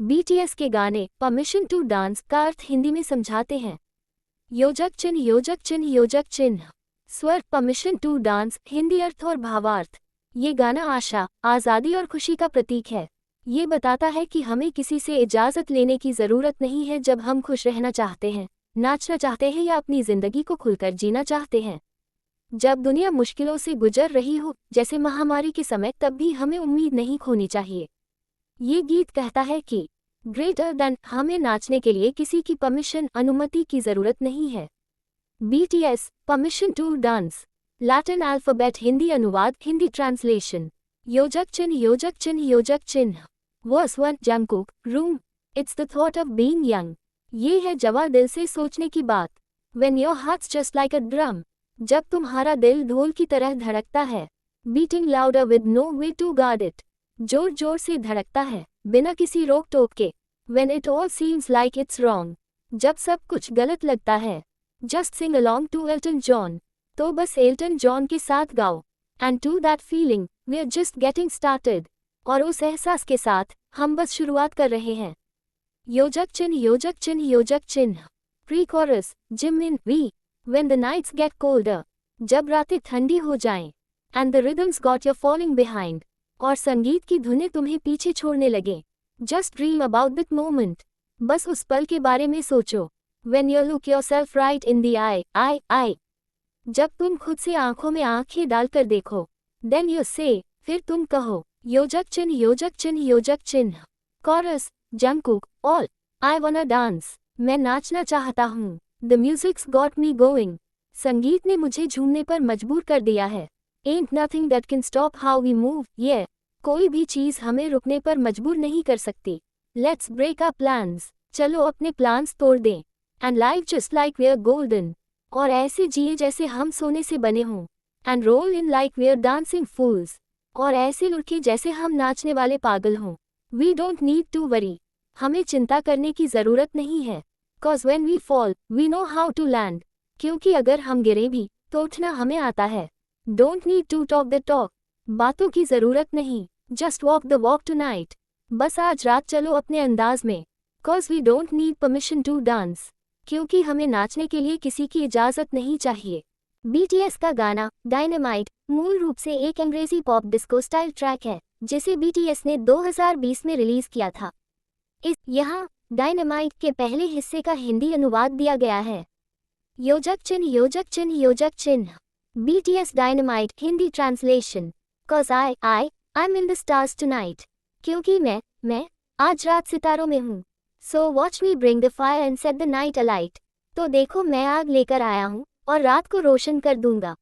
BTS के गाने permission to dance का अर्थ हिंदी में समझाते हैं। योजक चिन्ह योजक चिन्ह योजक चिन्ह। स्वर परमिशन टू डांस, हिंदी अर्थ और भावार्थ। ये गाना आशा, आज़ादी और खुशी का प्रतीक है। ये बताता है कि हमें किसी से इजाज़त लेने की ज़रूरत नहीं है जब हम खुश रहना चाहते हैं, नाचना चाहते हैं या अपनी ज़िंदगी को खुलकर जीना चाहते हैं। जब दुनिया मुश्किलों से गुजर रही हो, जैसे महामारी के समय, तब भी हमें उम्मीद नहीं खोनी चाहिए। ये गीत कहता है कि ग्रेटर देन, हमें नाचने के लिए किसी की परमिशन, अनुमति की ज़रूरत नहीं है। BTS permission to dance. Latin alphabet Hindi अनुवाद, हिंदी ट्रांसलेशन। योजक चिन्ह योजक चिन्ह योजक चिन्ह। Verse 1 Jungkook, room. It's the thought of being young. ये है जवा दिल से सोचने की बात। When your heart's just like a drum. जब तुम्हारा दिल ढोल की तरह धड़कता है। Beating louder with no way to guard it. जोर जोर से धड़कता है, बिना किसी रोक टोक के। When it all seems like it's wrong. जब सब कुछ गलत लगता है। Just sing along to Elton John. तो बस एल्टन जॉन के साथ गाओ। And to that feeling, we're just getting started. और उस एहसास के साथ, हम बस शुरुआत कर रहे हैं। योजक चिन्ह योजक चिन्ह योजक चिन्ह। Pre chorus, Jimin V. When the nights get colder. जब रातें ठंडी हो जाएं। And the rhythms got you falling behind. और संगीत की धुनें तुम्हें पीछे छोड़ने लगें। Just dream about that moment. बस उस पल के बारे में सोचो। When you look yourself right in the eye. जब तुम खुद से आंखों में आंखें डालकर देखो। Then you say, फिर तुम कहो। योजक चिन्ह योजक चिन्ह योजक चिन्ह। Chorus, Jungkook, all. I wanna dance. मैं नाचना चाहता हूँ। The music's got me going. संगीत ने मुझे झूमने पर मजबूर कर दिया है। Ain't nothing that can stop how we move, yeah. कोई भी चीज़ हमें रुकने पर मजबूर नहीं कर सकती। Let's break our plans. चलो अपने प्लान्स तोड़ दें। And live just like we're golden. और ऐसे जिए जैसे हम सोने से बने हों। And roll in like we're dancing fools. और ऐसे लुढ़के जैसे हम नाचने वाले पागल हों। We don't need to worry. हमें चिंता करने की ज़रूरत नहीं है। Cause when we fall, we know how to land. क्योंकि अगर हम गिरे भी, तो उठना हमें आता है। Don't need to talk the talk. बातों की ज़रूरत नहीं। Just walk the walk tonight. बस आज रात चलो अपने अंदाज में। Cause we don't need permission to dance. क्योंकि हमें नाचने के लिए किसी की इजाज़त नहीं चाहिए। BTS का गाना डायनामाइट मूल रूप से एक अंग्रेजी पॉप डिस्को स्टाइल ट्रैक है, जिसे BTS ने 2020 में रिलीज़ किया था। यहाँ डायनामाइट के पहले हिस्से का हिंदी अनुवाद दिया गया है। योजक चिन्ह योजक चिन्ह योजक चिन्ह। BTS dynamite Hindi translation. Cause I'm in the stars tonight. क्योंकि मैं आज रात सितारों में हूँ। So watch me bring the fire and set the night alight. तो देखो मैं आग लेकर आया हूँ और रात को रोशन कर दूंगा।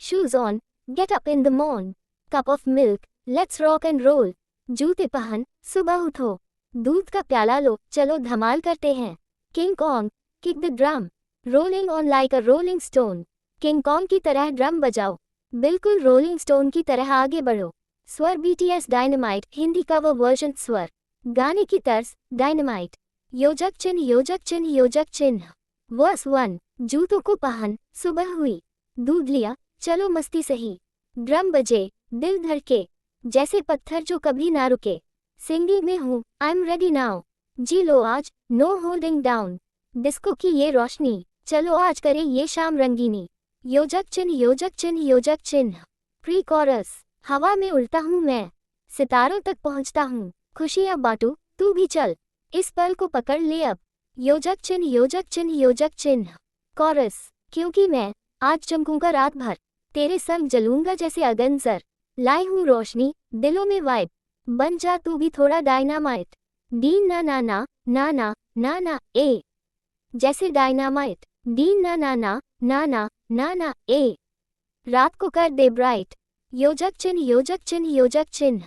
Shoes on, get up in the morn. Cup of milk, let's rock and roll. जूते पहन, सुबह उठो। दूध का प्याला लो, चलो धमाल करते हैं। King Kong, kick the drum. Rolling on like a rolling stone. King Kong की तरह ड्रम बजाओ। बिल्कुल रोलिंग स्टोन की तरह आगे बढ़ो। स्वर BTS dynamite Hindi cover version. स्वर गाने की तर्ज डायनामाइट। योजक चिन्ह योजक चिन्ह योजक चिन्ह। वर्स 1 जूतों को पहन, सुबह हुई। दूध लिया, चलो मस्ती सही। ड्रम बजे, दिल धड़के, जैसे पत्थर जो कभी ना रुके। सिंगिंग में हूँ, आई एम रेडी नाउ। जी लो आज, नो होल्डिंग डाउन। डिस्को की ये रोशनी, चलो आज करें ये शाम रंगीनी। योजक चिन्ह योजक चिन्ह योजक चिन्ह। प्री कोरस, हवा में उड़ता हूँ मैं, सितारों तक पहुँचता हूँ। खुशियाँ बांटू, तू भी चल, इस पल को पकड़ ले अब। योजक चिन्ह योजक चिन्ह योजक चिन्ह। कोरस, क्योंकि मैं आज चमकूंगा रात भर, तेरे संग जलूंगा जैसे अगनजर। लाई हूँ रोशनी, दिलों में वाइब, बन जा तू भी थोड़ा डायनामाइट। डीन ना ना ना ना ना ना ना ए, जैसे डायनामाइट। डीन ना ना ना ना ना ना ना ए, रात को कर दे ब्राइट। योजक चिन्ह योजक चिन्ह योजक चिन्ह।